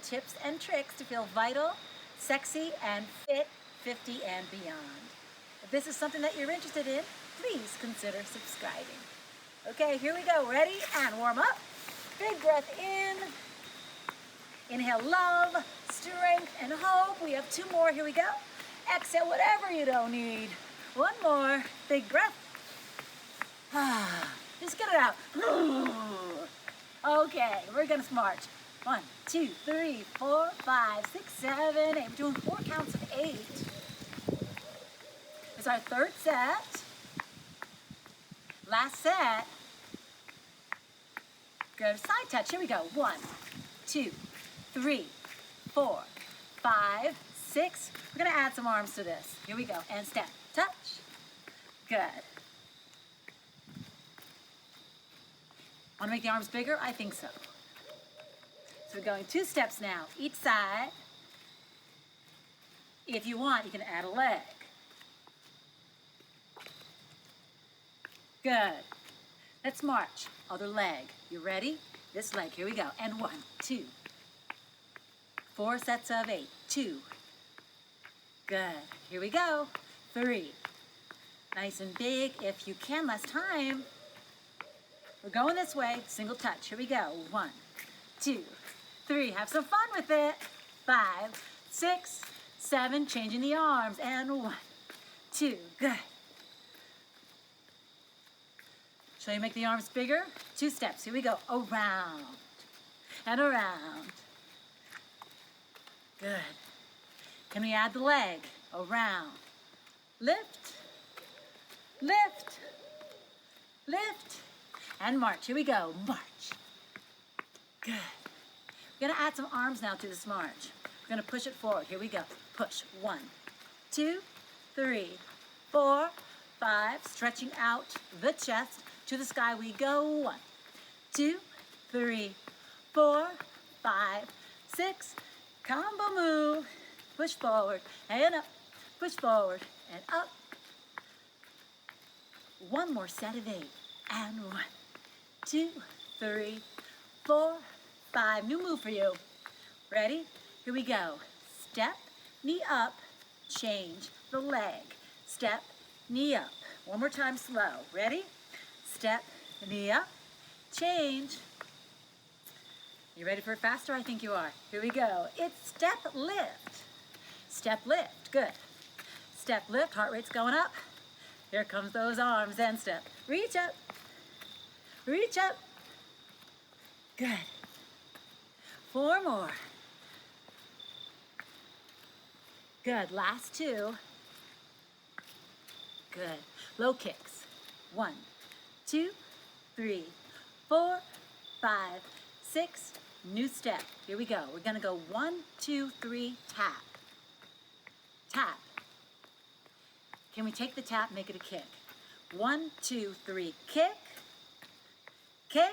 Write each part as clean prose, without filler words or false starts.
tips and tricks to feel vital, sexy, and fit 50 and beyond. If this is something that you're interested in, please consider subscribing. Okay, here we go. Ready? And warm up. Big breath in. Inhale, love, strength, and hope. We have 2 more. Here we go. Exhale, whatever you don't need. 1 more. Big breath. Just get it out. Okay, we're going to march. 1, 2, 3, 4, 5, 6, 7, 8. We're doing 4 counts of 8. It's our 3rd set. Last set. Go to side touch. Here we go. 1, 2, 3, 4, 5, 6. We're going to add some arms to this. Here we go. And step, touch. Good. Want to make the arms bigger? I think so. So we're going 2 steps now, each side. If you want, you can add a leg. Good. Let's march. Other leg. You ready? This leg. Here we go. And 1, 2. 4 sets of 8. 2. Good. Here we go. 3. Nice and big. If you can, less time. We're going this way. Single touch. Here we go. 1, 2, 3. Have some fun with it. 5, 6, 7. Changing the arms. And 1, 2. Good. Shall you make the arms bigger? 2 steps. Here we go. Around and around. Good. Can we add the leg? Around. Lift, lift, lift, and march. Here we go. March. Good. We're going to add some arms now to this march. We're going to push it forward. Here we go. Push. 1, 2, 3, 4, 5. Stretching out the chest. To the sky we go. 1, 2, 3, 4, 5, 6. Combo move. Push forward and up. Push forward and up. 1 more set of 8. And 1, 2, 3, 4, 5. New move for you. Ready? Here we go. Step, knee up, change the leg. Step, knee up. 1 more time slow. Ready? Step, knee up, change. You ready for it faster? I think you are. Here we go. It's step lift. Step lift. Good. Step lift. Heart rate's going up. Here comes those arms and step. Reach up. Reach up. Good. 4 more. Good. Last 2. Good. Low kicks. 1, 2, 3, 4, 5, 6. New step. Here we go. We're going to go 1, 2, 3, tap. Tap. Can we take the tap, make it a kick? 1, 2, 3, kick. Kick.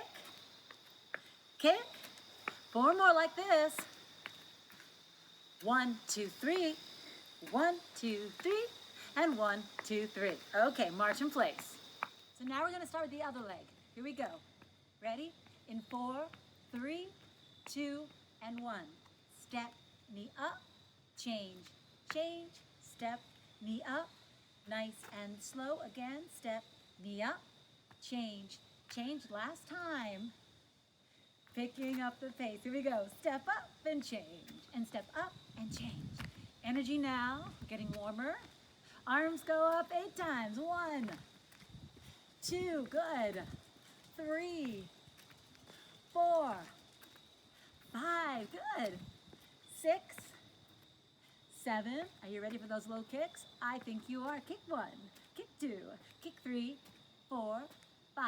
Kick. 4 more like this. 1, 2, 3. 1, 2, 3. And 1, 2, 3. Okay, march in place. So now we're going to start with the other leg. Here we go. Ready? In 4, 3, 2, and 1. Step, knee up, change, change, step, knee up. Nice and slow again. Step, knee up, change, change. Last time. Picking up the pace. Here we go. Step up and change. And step up and change. Energy now. Getting warmer. Arms go up 8 times. 1, 2, good. 3, 4, 5, good. 6, 7. Are you ready for those low kicks? I think you are. Kick 1, kick 2, kick 3, 4, 5,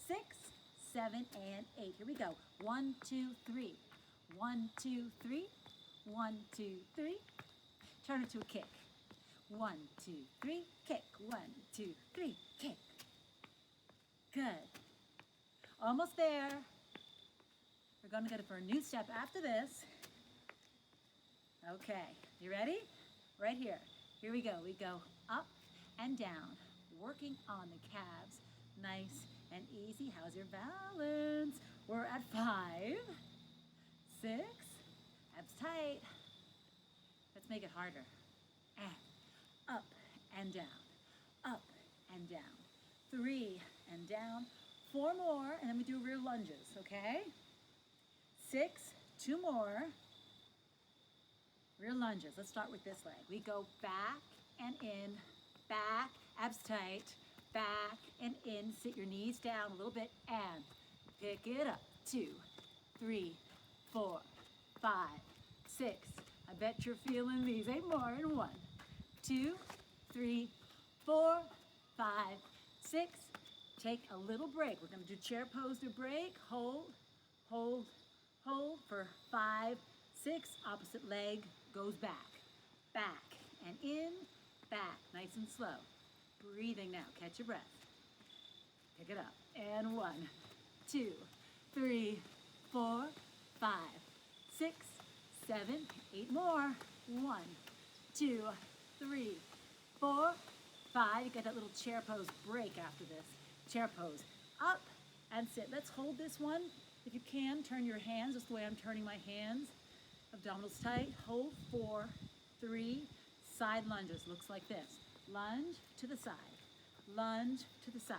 6, 7, and 8. Here we go. 1, 2, 3. 1, 2, 3. 1, 2, 3. Turn it to a kick. 1, 2, 3, kick. 1, 2, 3, kick. Good. Almost there. We're going to go for a new step after this. Okay, you ready? Right here. Here we go. We go up and down, working on the calves. Nice and easy. How's your balance? We're at 5, 6, abs tight. Let's make it harder. And up and down, up and down. 3 and down. 4 more, and then we do rear lunges, okay? 6, 2 more. Rear lunges. Let's start with this leg. We go back and in, back, abs tight, back and in. Sit your knees down a little bit and pick it up. 2, 3, 4, 5, 6. I bet you're feeling these. 8 more in 1, 2, 3, 4, 5, 6. Take a little break. We're going to do chair pose to break. Hold, hold, hold for 5, 6. Opposite leg goes back, back and in, back. Nice and slow. Breathing now. Catch your breath. Pick it up. And 1, 2, 3, 4, 5, 6, 7, 8 more. 1, 2, 3, 4, 5. You got that little chair pose break after this. Chair pose. Up and sit. Let's hold this one. If you can, turn your hands just the way I'm turning my hands. Abdominals tight. Hold 4, 3. Side lunges. Looks like this. Lunge to the side. Lunge to the side.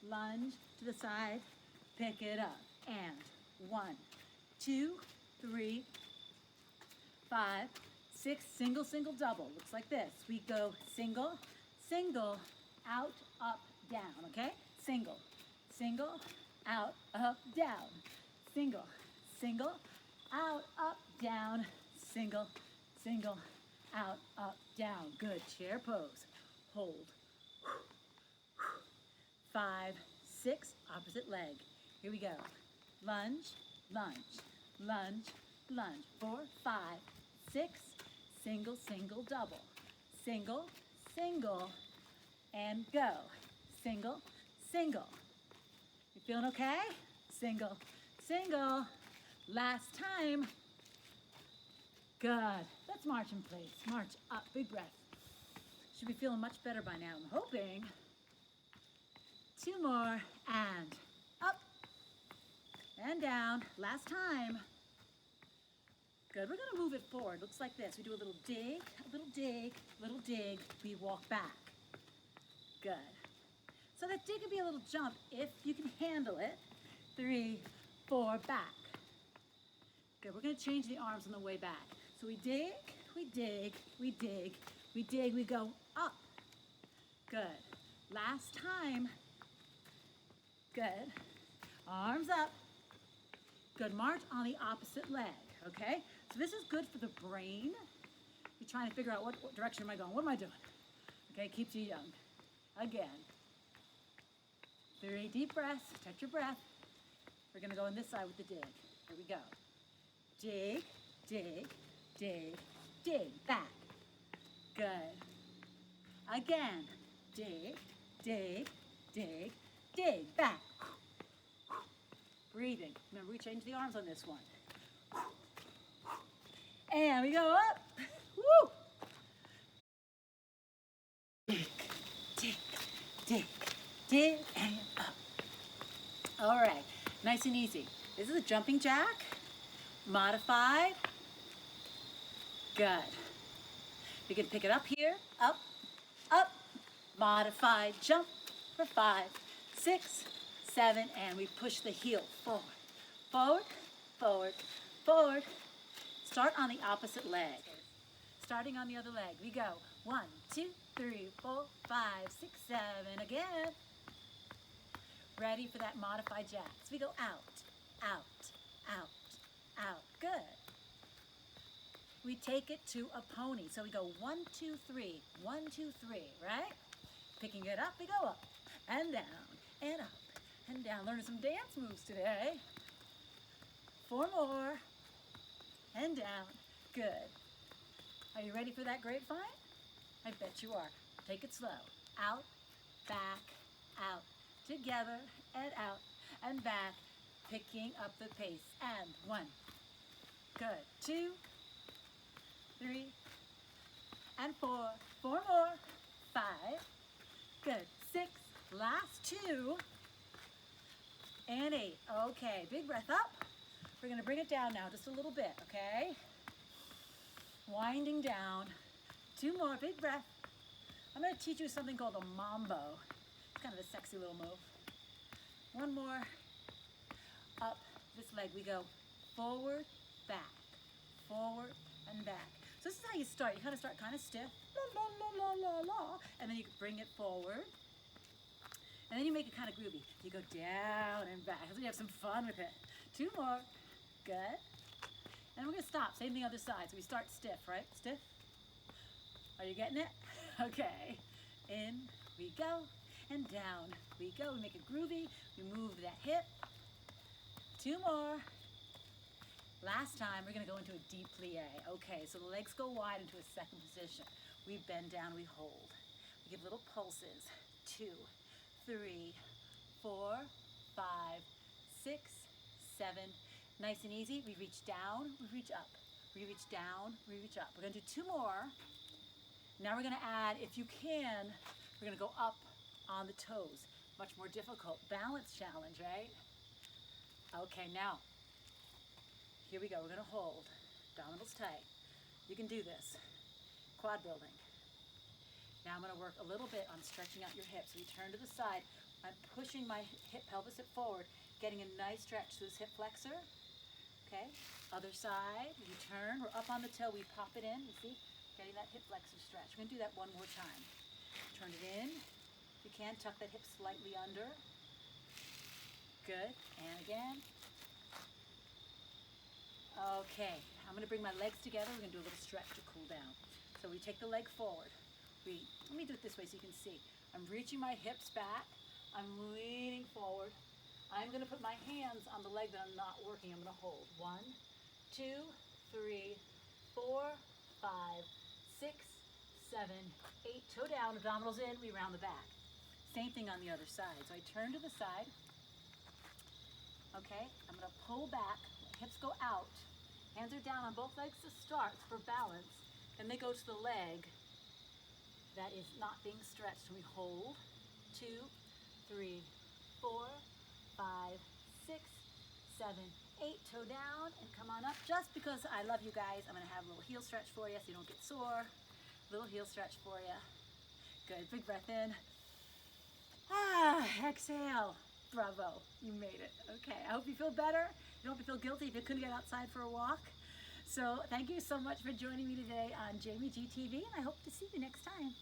Lunge to the side. Pick it up. And 1, 2, 3, 5, 6. Single, single, double. Looks like this. We go single, single, out, up, down. Okay? Single, single, out, up, down. Single, single, out, up, down. Single, single, out, up, down. Good. Chair pose. Hold. 5, 6. Opposite leg. Here we go. Lunge, lunge, lunge, lunge. 4, 5, 6. Single, single, double. Single, single, and go. Single, single. You feeling okay? Single, single. Last time. Good. Let's march in place. March up. Big breath. Should be feeling much better by now, I'm hoping. 2 more. And up. And down. Last time. Good. We're going to move it forward. Looks like this. We do a little dig, a little dig, little dig. We walk back. Good. So that dig could be a little jump if you can handle it. 3, 4, back. Good. We're going to change the arms on the way back. So we dig, we dig, we dig, we dig, we go up. Good. Last time. Good. Arms up. Good. March on the opposite leg. Okay? So this is good for the brain. You're trying to figure out what direction am I going? What am I doing? Okay, keeps you young. Again. 3 deep breaths. Catch your breath. We're going to go on this side with the dig. Here we go. Dig, dig, dig, dig. Back. Good. Again. Dig, dig, dig, dig. Back. Breathing. Remember, we changed the arms on this one. And we go up. Woo! Dig, dig, dig, dig, and up. All right, nice and easy. This is a jumping jack, modified. Good. You can pick it up here, up, up, modified, jump for 5, 6, 7, and we push the heel forward, forward, forward, forward. Start on the opposite leg. Starting on the other leg, we go 1, 2, 3, 4, 5, 6, 7. Again. Ready for that modified jacks. We go out, out, out, out. Good. We take it to a pony. So we go 1, 2, 3, 1, 2, 3, right? Picking it up, we go up and down and up and down. Learning some dance moves today. 4 more. And down. Good. Are you ready for that grapevine? I bet you are. Take it slow. Out, back, out. Together and out and back. Picking up the pace. And 1. Good. 2, 3, and 4. 4 more. 5. Good. 6. Last 2. And 8. Okay. Big breath up. We're going to bring it down now just a little bit, okay? Winding down. 2 more, big breath. I'm going to teach you something called a Mambo. It's kind of a sexy little move. 1 more. Up this leg. We go forward, back, forward, and back. So this is how you start. You kind of start kind of stiff. La, la, la, la, la, la. And then you bring it forward. And then you make it kind of groovy. You go down and back. So you have some fun with it. 2 more. Good. And we're going to stop. Same thing other side. So we start stiff, right? Stiff. Are you getting it? Okay. In we go. And down we go. We make it groovy. We move that hip. 2 more. Last time, we're going to go into a deep plie. Okay, so the legs go wide into a second position. We bend down, we hold. We give little pulses. 2, 3, 4, 5, 6, 7. Nice and easy. We reach down, we reach up. We reach down, we reach up. We're going to do 2 more. Now we're going to add, if you can, we're going to go up on the toes. Much more difficult. Balance challenge, right? Okay, now, here we go. We're going to hold. Abdominals tight. You can do this. Quad building. Now I'm going to work a little bit on stretching out your hips. So we turn to the side. I'm pushing my pelvis hip forward, getting a nice stretch to this hip flexor. Okay, other side. We turn. We're up on the toe. We pop it in. You see? Getting that hip flexor stretch. We're going to do that 1 more time. Turn it in. If you can, tuck that hip slightly under. Good. And again. Okay. I'm going to bring my legs together. We're going to do a little stretch to cool down. So we take the leg forward. Let me do it this way so you can see. I'm reaching my hips back. I'm leaning forward. I'm going to put my hands on the leg that I'm not working. I'm going to hold. 1, 2, 3, 4, 5, 6, 7, 8. Toe down, abdominals in. We round the back. Same thing on the other side. So I turn to the side. Okay, I'm going to pull back. Hips go out. Hands are down on both legs to start for balance. Then they go to the leg that is not being stretched. We hold. 2, 3, 4, 5, 6, 7, 8. Toe down and come on up. Just because I love you guys, I'm going to have a little heel stretch for you so you don't get sore. Little heel stretch for you. Good. Big breath in. Exhale. Bravo. You made it. Okay. I hope you feel better. You don't have to feel guilty if you couldn't get outside for a walk. So thank you so much for joining me today on Jamie G TV, and I hope to see you next time.